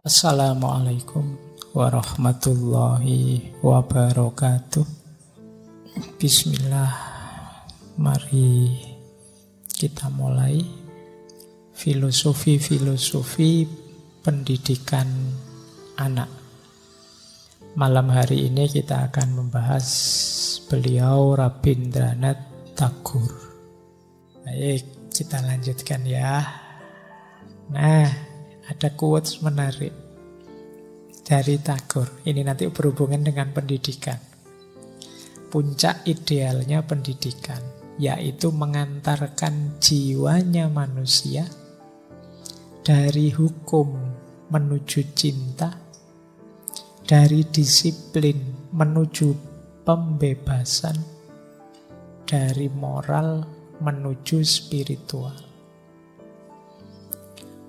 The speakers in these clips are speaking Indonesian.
Assalamualaikum warahmatullahi wabarakatuh. Bismillah, mari kita mulai filosofi pendidikan anak. Malam hari ini kita akan membahas beliau Rabindranath Tagore. Baik, kita lanjutkan ya. Nah, ada quotes menarik dari Tagore. Ini nanti berhubungan dengan pendidikan. Puncak idealnya pendidikan, yaitu mengantarkan jiwanya manusia dari hukum menuju cinta, dari disiplin menuju pembebasan, dari moral menuju spiritual.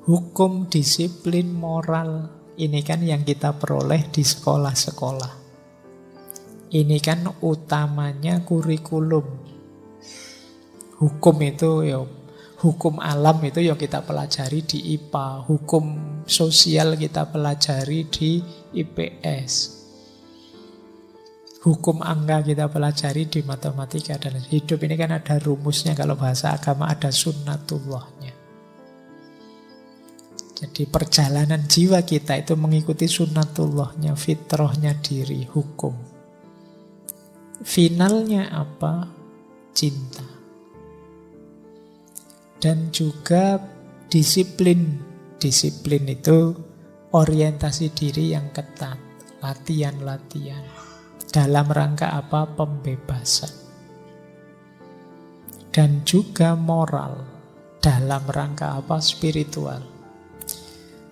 Hukum, disiplin, moral, ini kan yang kita peroleh di sekolah-sekolah. Ini kan utamanya kurikulum. Hukum itu ya, hukum alam itu ya kita pelajari di IPA. Hukum sosial kita pelajari di IPS. Hukum angka kita pelajari di matematika. Dan hidup ini kan ada rumusnya. Kalau bahasa agama ada sunnatullahnya. Jadi perjalanan jiwa kita itu mengikuti sunnatullahnya, fitrahnya diri, hukum. Finalnya apa? Cinta. Dan juga disiplin. Disiplin itu orientasi diri yang ketat. Latihan-latihan. Dalam rangka apa? Pembebasan. Dan juga moral. Dalam rangka apa? Spiritual.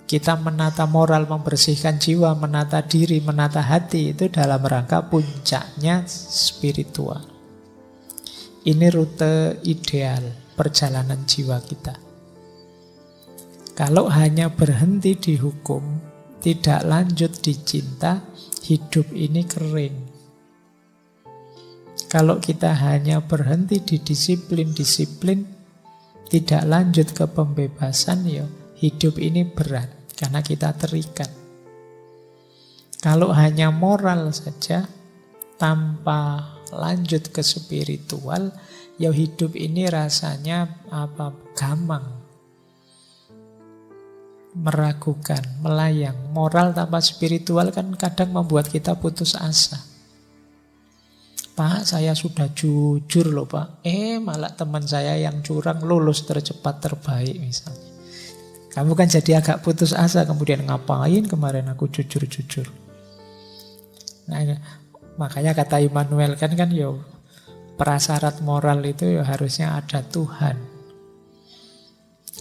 Kita menata moral, membersihkan jiwa, menata diri, menata hati, itu dalam rangka puncaknya spiritual. Ini rute ideal perjalanan jiwa kita. Kalau hanya berhenti di hukum, tidak lanjut di cinta, hidup ini kering. Kalau kita hanya berhenti di disiplin, tidak lanjut ke pembebasan, ya hidup ini berat. Karena kita terikat. Kalau hanya moral saja, tanpa lanjut ke spiritual, ya hidup ini rasanya gamang. Meragukan, melayang. Moral tanpa spiritual kan kadang membuat kita putus asa. Pak, saya sudah jujur loh Pak. Malah teman saya yang curang lulus tercepat terbaik misalnya. Kamu kan jadi agak putus asa, kemudian ngapain kemarin aku jujur-jujur. Nah, makanya kata Immanuel kan prasyarat moral itu harusnya ada Tuhan.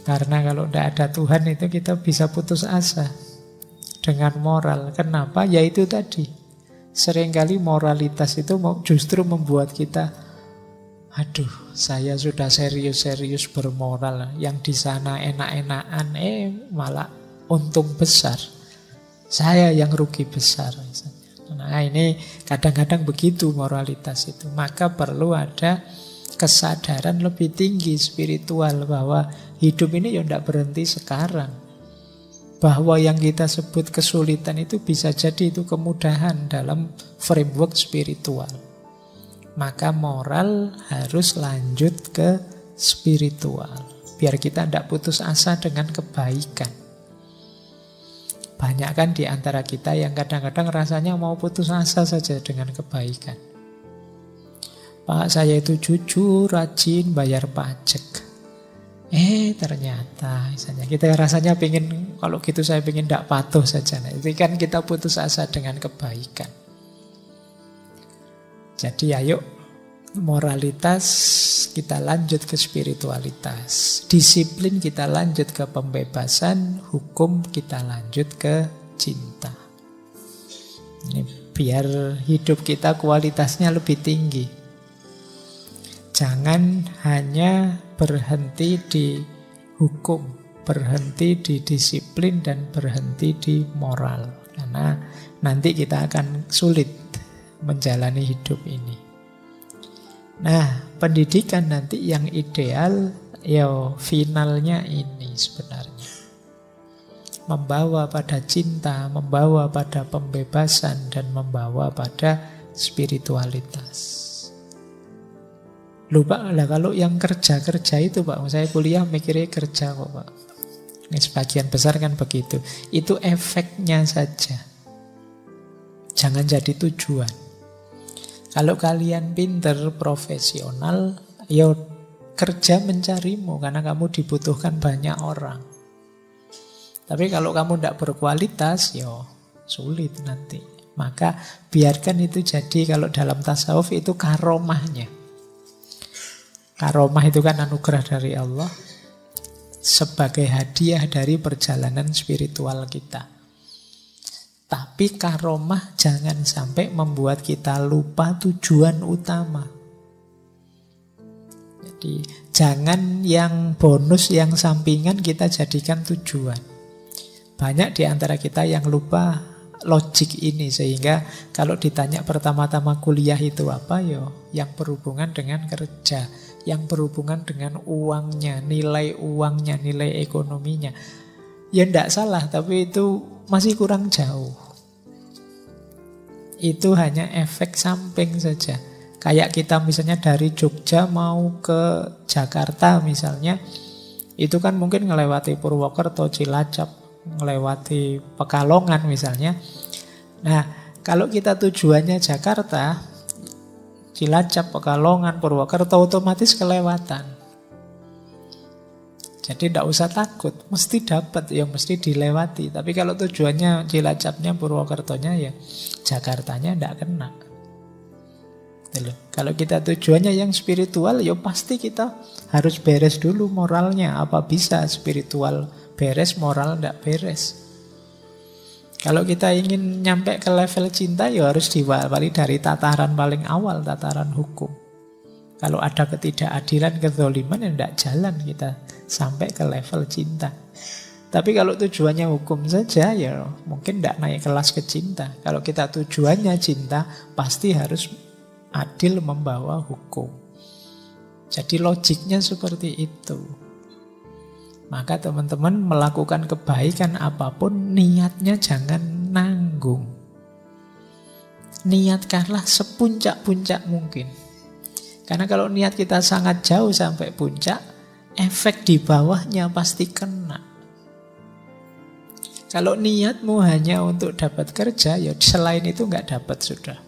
Karena kalau tidak ada Tuhan itu kita bisa putus asa dengan moral. Kenapa? Ya itu tadi. Seringkali moralitas itu justru membuat kita, aduh, saya sudah serius-serius bermoral. Yang di sana enak-enakan, malah untung besar. Saya yang rugi besar. Nah, ini kadang-kadang begitu moralitas itu. Maka perlu ada kesadaran lebih tinggi spiritual bahwa hidup ini tidak berhenti sekarang. Bahwa yang kita sebut kesulitan itu bisa jadi itu kemudahan dalam framework spiritual. Maka moral harus lanjut ke spiritual. Biar kita tidak putus asa dengan kebaikan. Banyak kan di antara kita yang kadang-kadang rasanya mau putus asa saja dengan kebaikan. Pak, saya itu jujur, rajin, bayar pajak. Ternyata misalnya kita rasanya pengen, kalau gitu saya pengen tidak patuh saja. Nah, itu kan kita putus asa dengan kebaikan. Jadi ayo, moralitas kita lanjut ke spiritualitas. Disiplin kita lanjut ke pembebasan. Hukum kita lanjut ke cinta. Ini biar hidup kita kualitasnya lebih tinggi. Jangan hanya berhenti di hukum, berhenti di disiplin, dan berhenti di moral. Karena nanti kita akan sulit menjalani hidup ini. Nah, pendidikan nanti yang ideal, finalnya ini sebenarnya. membawa pada cinta, membawa pada pembebasan, dan membawa pada spiritualitas. Lupa lah kalau yang kerja-kerja itu Pak, saya kuliah mikirnya kerja kok Pak. Ini sebagian besar kan begitu. Itu efeknya saja. Jangan jadi tujuan. Kalau kalian pinter, profesional, ya kerja mencarimu karena kamu dibutuhkan banyak orang. Tapi kalau kamu tidak berkualitas, ya sulit nanti. Maka biarkan itu jadi, kalau dalam tasawuf itu karomahnya. Karomah itu kan anugerah dari Allah sebagai hadiah dari perjalanan spiritual kita. Tapi karomah jangan sampai membuat kita lupa tujuan utama. Jadi jangan yang bonus, yang sampingan kita jadikan tujuan. Banyak di antara kita yang lupa logik ini, sehingga kalau ditanya pertama-tama kuliah itu apa, yang berhubungan dengan kerja, yang berhubungan dengan uangnya, nilai ekonominya. Ya tidak salah, tapi itu masih kurang jauh. Itu hanya efek samping saja. Kayak kita misalnya dari Jogja mau ke Jakarta misalnya, itu kan mungkin ngelewati Purwokerto, Cilacap, ngelewati Pekalongan misalnya. Nah, kalau kita tujuannya Jakarta, Cilacap, Pekalongan, Purwokerto, otomatis kelewatan. Jadi tidak usah takut, mesti dapat, ya mesti dilewati. Tapi kalau tujuannya Cilacapnya, Purwokertonya, ya Jakartanya tidak kena. Kalau kita tujuannya yang spiritual, ya pasti kita harus beres dulu moralnya. Apa bisa spiritual beres, moral tidak beres? Kalau kita ingin nyampe ke level cinta, ya harus diawali dari tataran paling awal, tataran hukum. Kalau ada ketidakadilan, kezaliman, ya tidak jalan kita sampai ke level cinta. Tapi kalau tujuannya hukum saja, ya mungkin tidak naik kelas ke cinta. Kalau kita tujuannya cinta, pasti harus adil membawa hukum. Jadi logiknya seperti itu. Maka teman-teman melakukan kebaikan apapun, niatnya jangan nanggung. Niatkanlah sepuncak-puncak mungkin. Karena kalau niat kita sangat jauh sampai puncak, efek di bawahnya pasti kena. Kalau niatmu hanya untuk dapat kerja, ya selain itu nggak dapat sudah.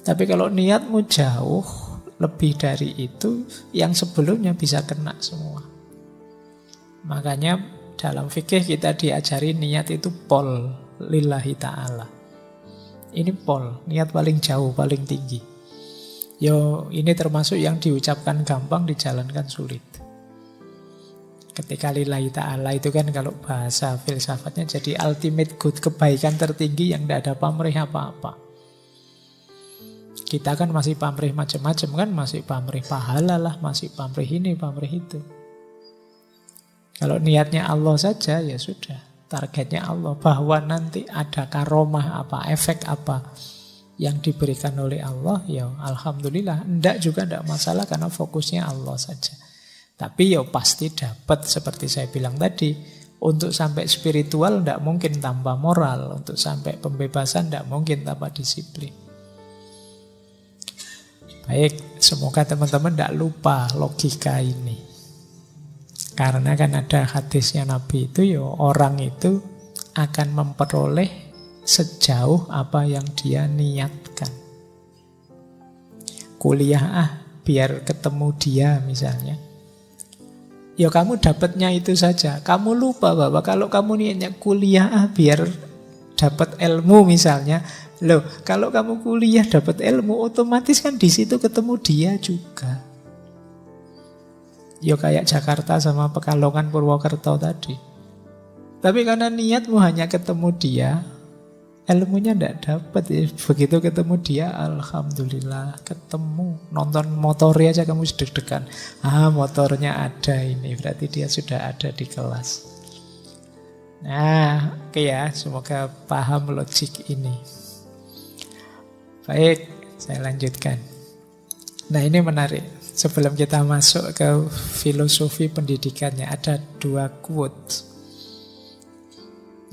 Tapi kalau niatmu jauh lebih dari itu, yang sebelumnya bisa kena semua. Makanya dalam fikih kita diajari niat itu pol lillahi ta'ala. Ini pol, niat paling jauh, paling tinggi. Yo, ini termasuk yang diucapkan gampang, dijalankan sulit. Ketika lillahi ta'ala itu kan kalau bahasa filsafatnya jadi ultimate good, kebaikan tertinggi yang tidak ada pamrih apa-apa. Kita kan masih pamrih macam-macam kan, masih pamrih pahala lah, masih pamrih ini, pamrih itu. Kalau niatnya Allah saja, ya sudah. Targetnya Allah, bahwa nanti ada karomah apa, efek apa yang diberikan oleh Allah, ya alhamdulillah. Enggak juga enggak masalah karena fokusnya Allah saja. Tapi ya pasti dapat, seperti saya bilang tadi. Untuk sampai spiritual enggak mungkin tanpa moral. Untuk sampai pembebasan enggak mungkin tanpa disiplin. Baik, semoga teman-teman tidak lupa logika ini. Karena kan ada hadisnya Nabi itu, ya orang itu akan memperoleh sejauh apa yang dia niatkan. Kuliah biar ketemu dia misalnya. Ya kamu dapatnya itu saja. Kamu lupa bahwa kalau kamu niatnya kuliah biar dapat ilmu misalnya. Loh, kalau kamu kuliah dapat ilmu, otomatis kan di situ ketemu dia juga. Ya kayak Jakarta sama Pekalongan, Purwokerto tadi. Tapi karena niatmu hanya ketemu dia, ilmunya tidak dapat. Ya. Begitu ketemu dia, alhamdulillah ketemu. Nonton motornya aja kamu deg-degan. Motornya ada ini, berarti dia sudah ada di kelas. Nah, oke ya, semoga paham logik ini. Baik, saya lanjutkan. Nah, ini menarik. Sebelum kita masuk ke filosofi pendidikannya, ada 2 quote.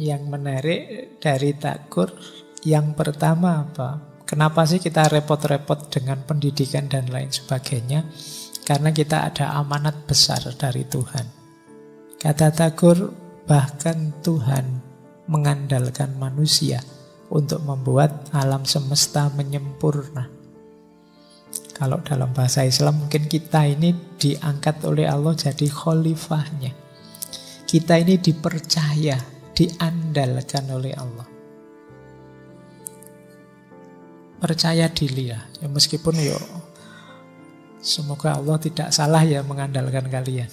Yang menarik dari Tagore, yang pertama apa? Kenapa sih kita repot-repot dengan pendidikan dan lain sebagainya? Karena kita ada amanat besar dari Tuhan. Kata Tagore, bahkan Tuhan mengandalkan manusia untuk membuat alam semesta menyempurna. Kalau dalam bahasa Islam mungkin kita ini diangkat oleh Allah jadi khalifahnya. Kita ini dipercaya, diandalkan oleh Allah. Percaya diri ya, meskipun semoga Allah tidak salah ya mengandalkan kalian.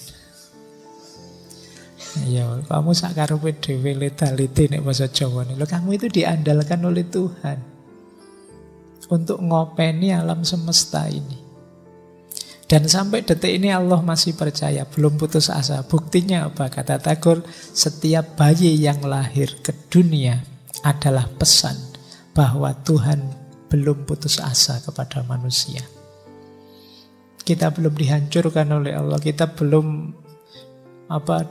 Ya, kamu sakarepe dhewe letalite nek basa Jawa nih. Kamu itu diandalkan oleh Tuhan untuk ngopeni alam semesta ini. Dan sampai detik ini Allah masih percaya, belum putus asa. Buktinya apa? Kata Tagore, setiap bayi yang lahir ke dunia adalah pesan bahwa Tuhan belum putus asa kepada manusia. Kita belum dihancurkan oleh Allah, kita belum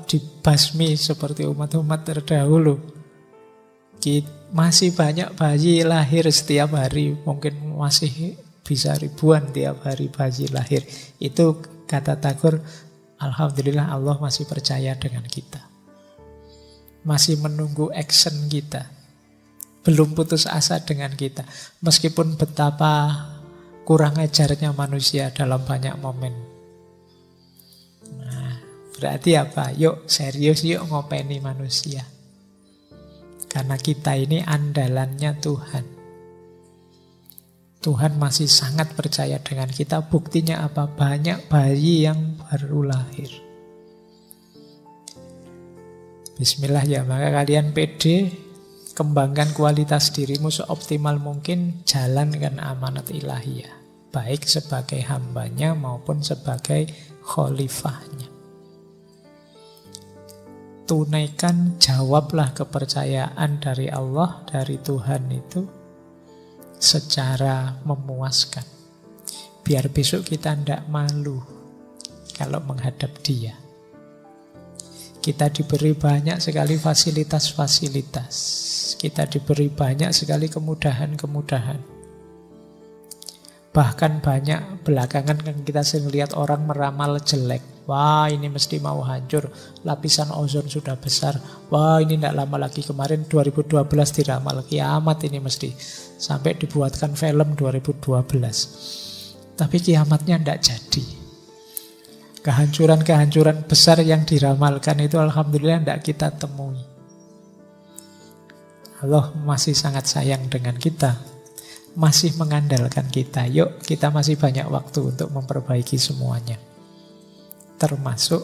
dibasmi seperti umat-umat terdahulu. Masih banyak bayi lahir setiap hari, mungkin masih bisa ribuan tiap hari bayi lahir. Itu kata Tagore, alhamdulillah Allah masih percaya dengan kita, masih menunggu action kita, belum putus asa dengan kita, meskipun betapa kurang ajarnya manusia dalam banyak momen. Berarti apa? Yuk serius, yuk ngopeni manusia. Karena kita ini andalannya Tuhan. Tuhan masih sangat percaya dengan kita. Buktinya apa? Banyak bayi yang baru lahir. Bismillah ya, maka kalian pede, kembangkan kualitas dirimu seoptimal mungkin, jalankan amanat ilahiyah. Baik sebagai hambanya maupun sebagai khalifahnya. Tunaikan, jawablah kepercayaan dari Allah, dari Tuhan itu secara memuaskan. Biar besok kita tidak malu kalau menghadap Dia. Kita diberi banyak sekali fasilitas-fasilitas. Kita diberi banyak sekali kemudahan-kemudahan. Bahkan banyak belakangan kan kita sering lihat orang meramal jelek. Wah, ini mesti mau hancur, lapisan ozon sudah besar. Wah, ini tidak lama lagi, kemarin 2012 diramal kiamat ini mesti. Sampai dibuatkan film 2012. Tapi kiamatnya tidak jadi. Kehancuran-kehancuran besar yang diramalkan itu alhamdulillah tidak kita temui. Allah masih sangat sayang dengan kita, masih mengandalkan kita. Yuk, kita masih banyak waktu untuk memperbaiki semuanya. Termasuk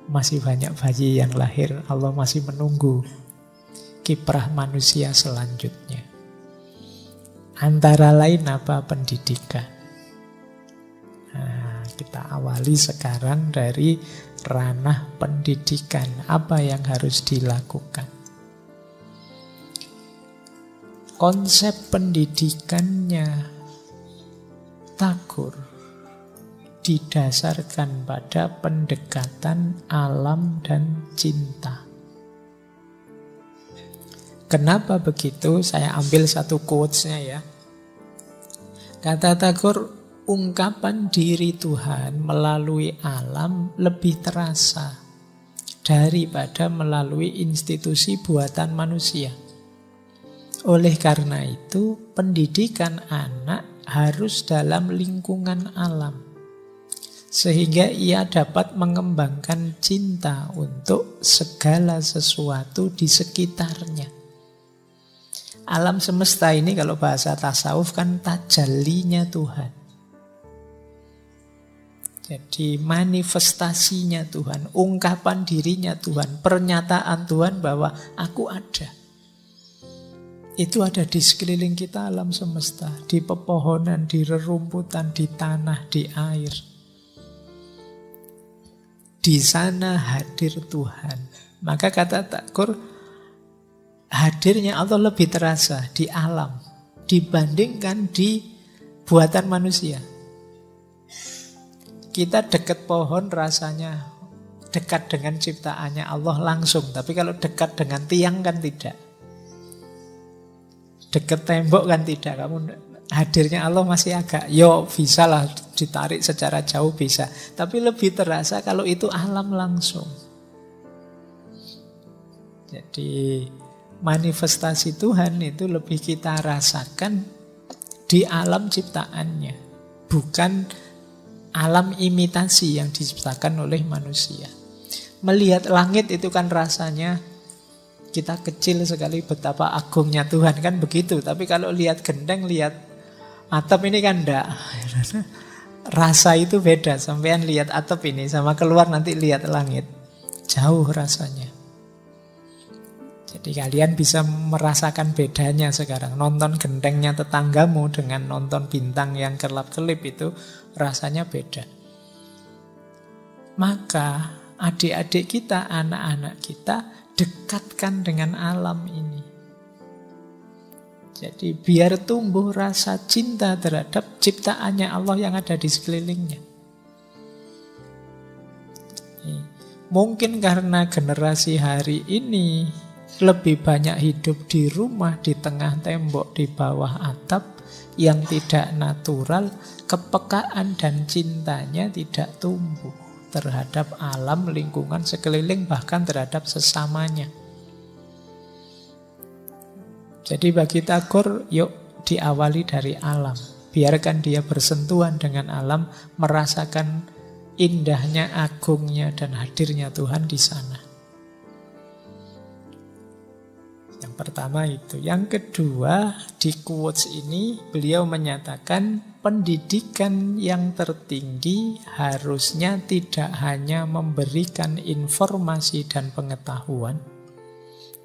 masih banyak bayi yang lahir. Allah masih menunggu kiprah manusia selanjutnya. Antara lain apa? Pendidikan. Nah, kita awali sekarang dari ranah pendidikan. Apa yang harus dilakukan? Konsep pendidikannya Tagore didasarkan pada pendekatan alam dan cinta. Kenapa begitu? Saya ambil satu quotes-nya ya. Kata Tagore, ungkapan diri Tuhan melalui alam lebih terasa daripada melalui institusi buatan manusia. Oleh karena itu, pendidikan anak harus dalam lingkungan alam. Sehingga ia dapat mengembangkan cinta untuk segala sesuatu di sekitarnya. Alam semesta ini kalau bahasa tasawuf kan tajallinya Tuhan. Jadi manifestasinya Tuhan, ungkapan dirinya Tuhan, pernyataan Tuhan bahwa aku ada. Itu ada di sekeliling kita alam semesta, di pepohonan, di rerumputan, di tanah, di air. Di sana hadir Tuhan. Maka kata Tagore, hadirnya Allah lebih terasa di alam dibandingkan di buatan manusia. Kita dekat pohon rasanya dekat dengan ciptaannya Allah langsung. Tapi kalau dekat dengan tiang kan tidak. Dekat tembok kan tidak. Kamu hadirnya Allah masih agak, bisa lah ditarik secara jauh bisa. Tapi lebih terasa kalau itu alam langsung. Jadi manifestasi Tuhan itu lebih kita rasakan di alam ciptaannya. Bukan alam imitasi yang diciptakan oleh manusia. Melihat langit itu kan rasanya kita kecil sekali betapa agungnya Tuhan kan begitu. Tapi kalau lihat gendeng, lihat atap ini kan enggak. Rasa itu beda. Sampean lihat atap ini sama keluar nanti lihat langit. Jauh rasanya. Jadi kalian bisa merasakan bedanya sekarang. Nonton gendengnya tetanggamu dengan nonton bintang yang kelap-kelip itu rasanya beda. Maka adik-adik kita, anak-anak kita dekatkan dengan alam ini. Jadi biar tumbuh rasa cinta terhadap ciptaannya Allah yang ada di sekelilingnya. Mungkin karena generasi hari ini lebih banyak hidup di rumah, di tengah tembok, di bawah atap yang tidak natural, kepekaan dan cintanya tidak tumbuh terhadap alam, lingkungan sekeliling, bahkan terhadap sesamanya. Jadi bagi Tagore, yuk diawali dari alam. Biarkan dia bersentuhan dengan alam, merasakan indahnya, agungnya, dan hadirnya Tuhan di sana. Yang pertama itu. Yang kedua, di quotes ini beliau menyatakan pendidikan yang tertinggi harusnya tidak hanya memberikan informasi dan pengetahuan,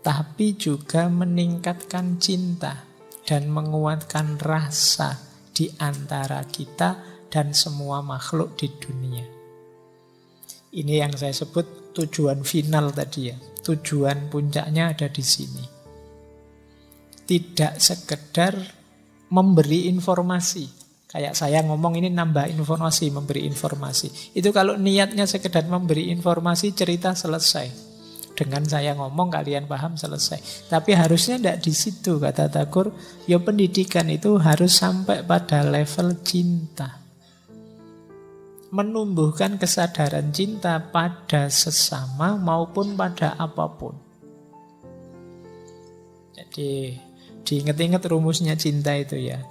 tapi juga meningkatkan cinta dan menguatkan rasa di antara kita dan semua makhluk di dunia. Ini yang saya sebut tujuan final tadi ya. Tujuan puncaknya ada di sini. Tidak sekedar memberi informasi. Kayak saya ngomong ini nambah informasi, memberi informasi. Itu kalau niatnya sekedar memberi informasi, cerita selesai. Dengan saya ngomong kalian paham selesai. Tapi harusnya tidak di situ kata Tagore. Ya pendidikan itu harus sampai pada level cinta. Menumbuhkan kesadaran cinta pada sesama maupun pada apapun. Jadi diingat-ingat rumusnya cinta itu ya.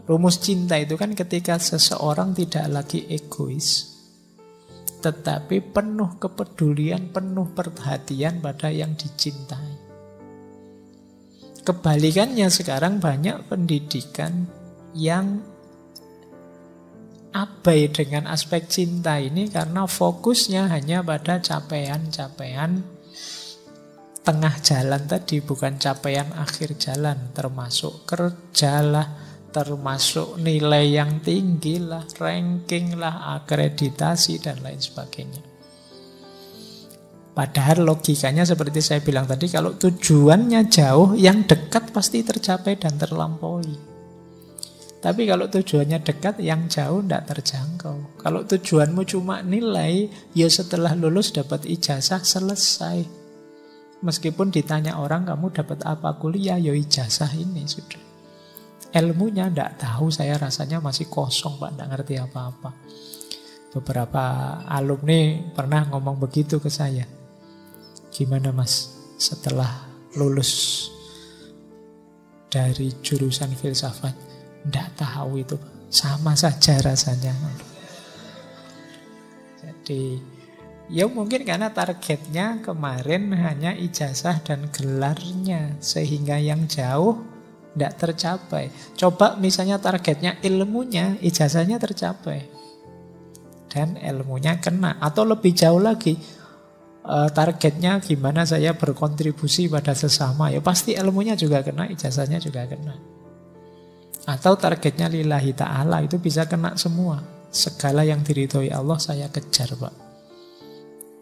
Rumus cinta itu kan ketika seseorang tidak lagi egois, tetapi penuh kepedulian, penuh perhatian pada yang dicintai. Kebalikannya sekarang banyak pendidikan yang abai dengan aspek cinta ini karena fokusnya hanya pada capaian-capaian tengah jalan tadi, bukan capaian akhir jalan, termasuk kerja lah, termasuk nilai yang tinggi lah, ranking lah, akreditasi dan lain sebagainya. Padahal logikanya seperti saya bilang tadi, kalau tujuannya jauh, yang dekat pasti tercapai dan terlampaui. Tapi kalau tujuannya dekat, yang jauh tidak terjangkau. Kalau tujuanmu cuma nilai, ya setelah lulus dapat ijazah selesai. Meskipun ditanya orang kamu dapat apa kuliah, ya ijazah ini sudah. Ilmunya tidak tahu, saya rasanya masih kosong Pak, tidak ngerti apa-apa. Beberapa alumni pernah ngomong begitu ke saya. Gimana Mas setelah lulus dari jurusan filsafat? Tidak tahu itu, sama saja rasanya. Jadi ya mungkin karena targetnya kemarin hanya ijazah dan gelarnya, sehingga yang jauh tidak tercapai. Coba misalnya targetnya ilmunya, ijazahnya tercapai dan ilmunya kena. Atau lebih jauh lagi, targetnya gimana saya berkontribusi pada sesama, ya pasti ilmunya juga kena, ijazahnya juga kena. Atau targetnya lillahi ta'ala, itu bisa kena semua. Segala yang diridhoi Allah saya kejar Pak.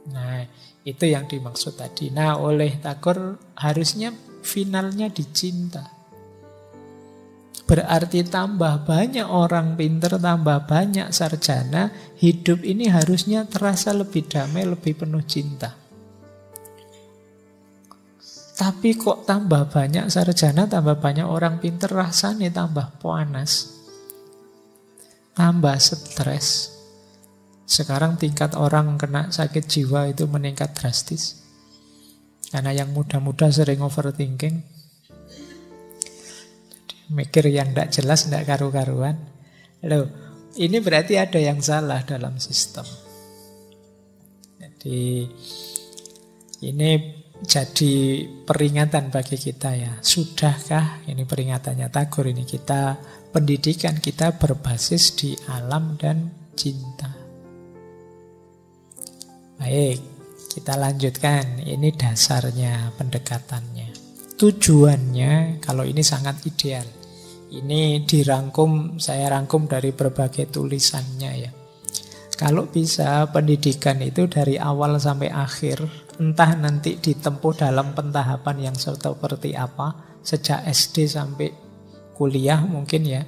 Nah itu yang dimaksud tadi. Nah oleh Tagore harusnya finalnya dicinta. Berarti tambah banyak orang pinter, tambah banyak sarjana, hidup ini harusnya terasa lebih damai, lebih penuh cinta. Tapi kok tambah banyak sarjana, tambah banyak orang pinter, rasanya tambah panas, tambah stres. Sekarang tingkat orang kena sakit jiwa itu meningkat drastis. Karena yang muda-muda sering overthinking, mikir yang tidak jelas, tidak karu-karuan. Loh, ini berarti ada yang salah dalam sistem. Jadi ini jadi peringatan bagi kita ya. Sudahkah, ini peringatannya Tagore ini, kita pendidikan kita berbasis di alam dan cinta. Baik, kita lanjutkan. Ini dasarnya pendekatannya. Tujuannya, kalau ini sangat ideal. Ini dirangkum, saya rangkum dari berbagai tulisannya ya. Kalau bisa pendidikan itu dari awal sampai akhir, entah nanti ditempuh dalam pentahapan yang seperti apa, sejak SD sampai kuliah mungkin ya.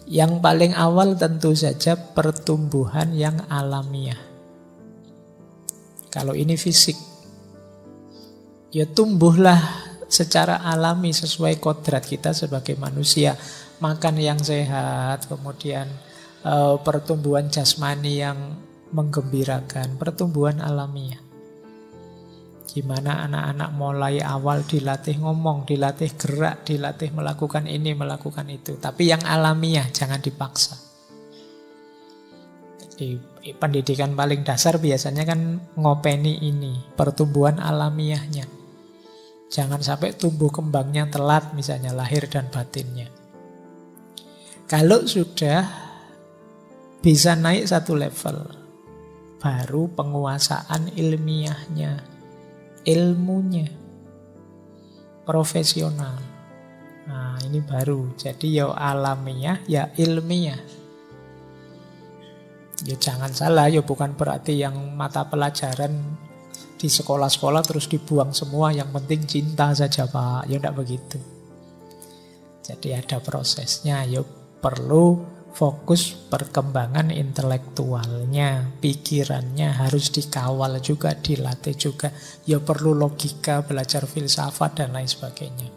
Yang paling awal tentu saja pertumbuhan yang alamiah. Kalau ini fisik, ya tumbuhlah secara alami sesuai kodrat kita sebagai manusia. Makan yang sehat, kemudian pertumbuhan jasmani yang menggembirakan, pertumbuhan alamiah. Gimana anak-anak mulai awal dilatih ngomong, dilatih gerak, dilatih melakukan ini, melakukan itu. Tapi yang alamiah, jangan dipaksa. Di pendidikan paling dasar biasanya kan ngopeni ini, pertumbuhan alamiahnya. Jangan sampai tumbuh kembangnya telat, misalnya lahir dan batinnya. Kalau sudah bisa naik satu level, baru penguasaan ilmiahnya, ilmunya, profesional. Nah ini baru, jadi ya alamiah, ya ilmiah. Ya jangan salah, ya bukan berarti yang mata pelajaran di sekolah-sekolah terus dibuang semua, yang penting cinta saja Pak. Ya tidak begitu. Jadi ada prosesnya, ya perlu fokus perkembangan intelektualnya, pikirannya harus dikawal juga, dilatih juga. Ya perlu logika, belajar filsafat dan lain sebagainya.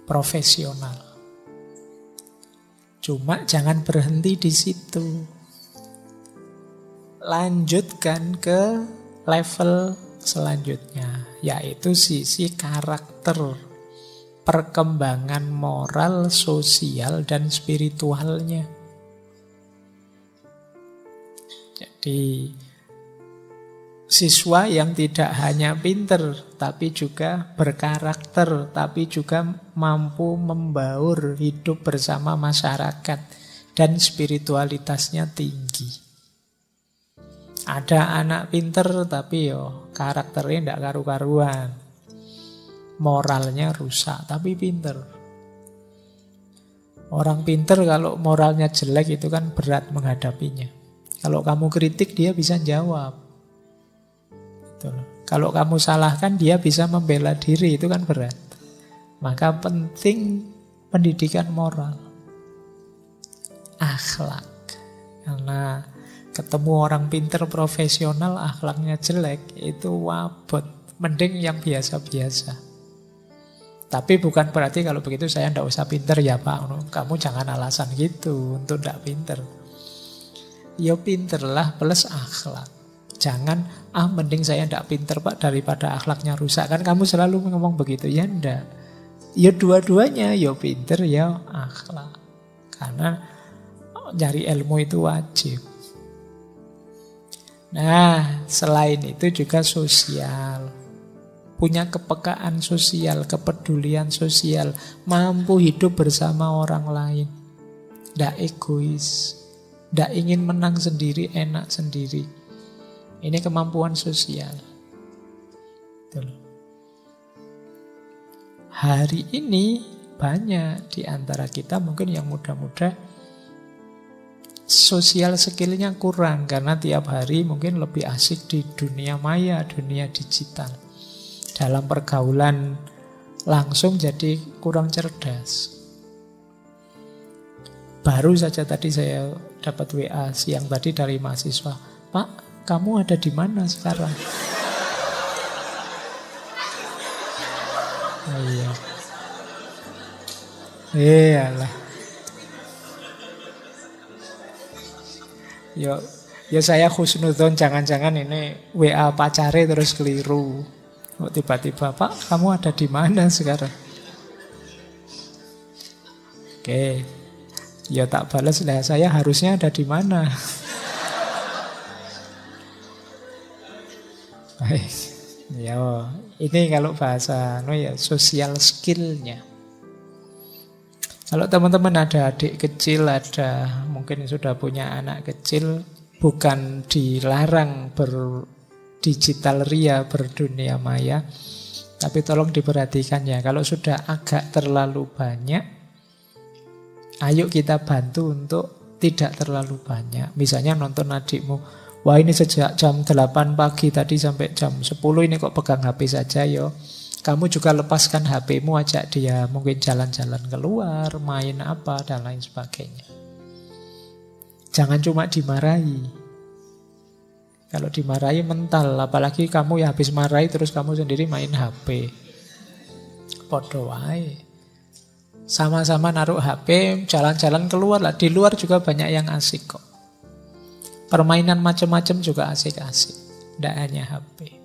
Profesional. Cuma jangan berhenti di situ. Lanjutkan ke level selanjutnya, yaitu sisi karakter, perkembangan moral, sosial, dan spiritualnya. Jadi siswa yang tidak hanya pinter, tapi juga berkarakter, tapi juga mampu membaur hidup bersama masyarakat, dan spiritualitasnya tinggi. Ada anak pinter tapi karakternya tidak karu-karuan. Moralnya rusak tapi pinter. Orang pinter kalau moralnya jelek itu kan berat menghadapinya. Kalau kamu kritik dia bisa jawab. Kalau kamu salahkan dia bisa membela diri, itu kan berat. Maka penting pendidikan moral. Akhlak. Karena ketemu orang pinter profesional akhlaknya jelek, itu wabot. Mending yang biasa-biasa. Tapi bukan berarti kalau begitu saya tidak usah pinter ya Pak. Kamu jangan alasan gitu untuk tidak pinter. Ya pinterlah plus akhlak. Jangan, mending saya tidak pinter Pak daripada akhlaknya rusak. Kan kamu selalu ngomong begitu. Ya enggak. Ya dua-duanya, ya pinter ya akhlak. Karena cari ilmu itu wajib. Nah, selain itu juga sosial. Punya kepekaan sosial, kepedulian sosial. Mampu hidup bersama orang lain. Tidak egois. Tidak ingin menang sendiri, enak sendiri. Ini kemampuan sosial. Betul. Hari ini banyak di antara kita mungkin yang muda-muda sosial skillnya kurang karena tiap hari mungkin lebih asik di dunia maya, dunia digital. Dalam pergaulan langsung jadi kurang cerdas. Baru saja tadi saya dapat WA siang tadi dari mahasiswa. Pak, kamu ada di mana sekarang? Oh, iya. Iyalah. Ya saya husnudzon, jangan-jangan ini WA pacare terus keliru. Kok tiba-tiba, Pak, kamu ada di mana sekarang? Oke. Ya tak balas lah, saya harusnya ada di mana. Baik. Ya, ini kalau bahasa ya social skill-nya. Kalau teman-teman ada adik kecil, ada mungkin sudah punya anak kecil, bukan dilarang berdigital ria, berdunia maya, tapi tolong diperhatikan ya, kalau sudah agak terlalu banyak, ayo kita bantu untuk tidak terlalu banyak. Misalnya nonton adikmu, wah ini sejak jam 8 pagi tadi sampai jam 10 ini kok pegang HP saja yo. Kamu juga lepaskan HP-mu, ajak dia mungkin jalan-jalan keluar, main apa, dan lain sebagainya. Jangan cuma dimarahi. Kalau dimarahi mental, apalagi kamu ya habis marahi terus kamu sendiri main HP. Podo wae. Sama-sama naruh HP, jalan-jalan keluar lah. Di luar juga banyak yang asik kok. Permainan macam-macam juga asik-asik. Tidak hanya HP.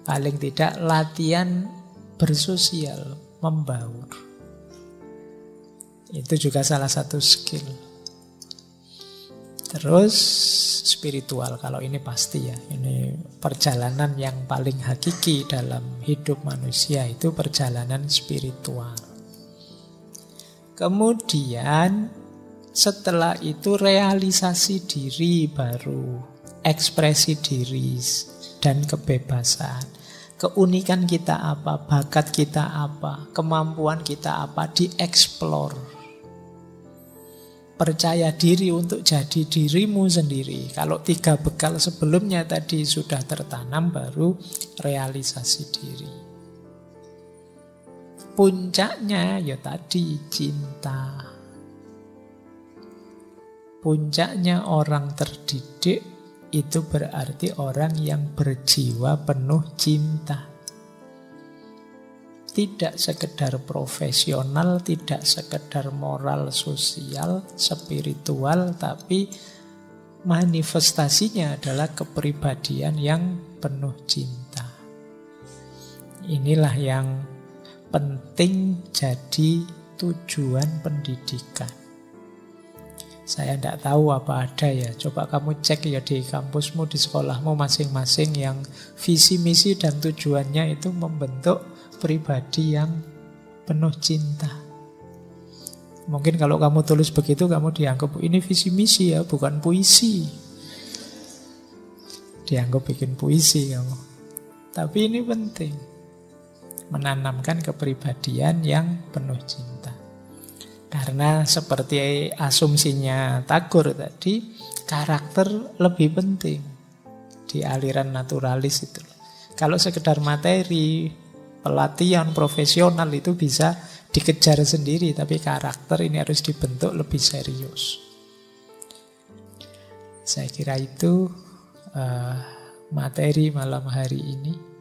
Paling tidak latihan bersosial, membaur. Itu juga salah satu skill. Terus spiritual, kalau ini pasti ya. Ini perjalanan yang paling hakiki dalam hidup manusia, itu perjalanan spiritual. Kemudian setelah itu realisasi diri baru, ekspresi diri dan kebebasan. Keunikan kita apa, bakat kita apa, kemampuan kita apa, dieksplor. Percaya diri untuk jadi dirimu sendiri. Kalau 3 bekal sebelumnya tadi sudah tertanam, baru realisasi diri. Puncaknya ya tadi cinta. Puncaknya orang terdidik itu berarti orang yang berjiwa penuh cinta. Tidak sekedar profesional, tidak sekedar moral, sosial, spiritual, tapi manifestasinya adalah kepribadian yang penuh cinta. Inilah yang penting jadi tujuan pendidikan. Saya tidak tahu apa ada ya. Coba kamu cek ya di kampusmu, di sekolahmu masing-masing yang visi, misi, dan tujuannya itu membentuk pribadi yang penuh cinta. Mungkin kalau kamu tulis begitu, kamu dianggap ini visi misi ya, bukan puisi. Dianggap bikin puisi kamu. Tapi ini penting. Menanamkan kepribadian yang penuh cinta. Karena seperti asumsinya Tagore tadi, karakter lebih penting di aliran naturalis itu. Kalau sekedar materi, pelatihan profesional itu bisa dikejar sendiri, tapi karakter ini harus dibentuk lebih serius. Saya kira itu materi malam hari ini.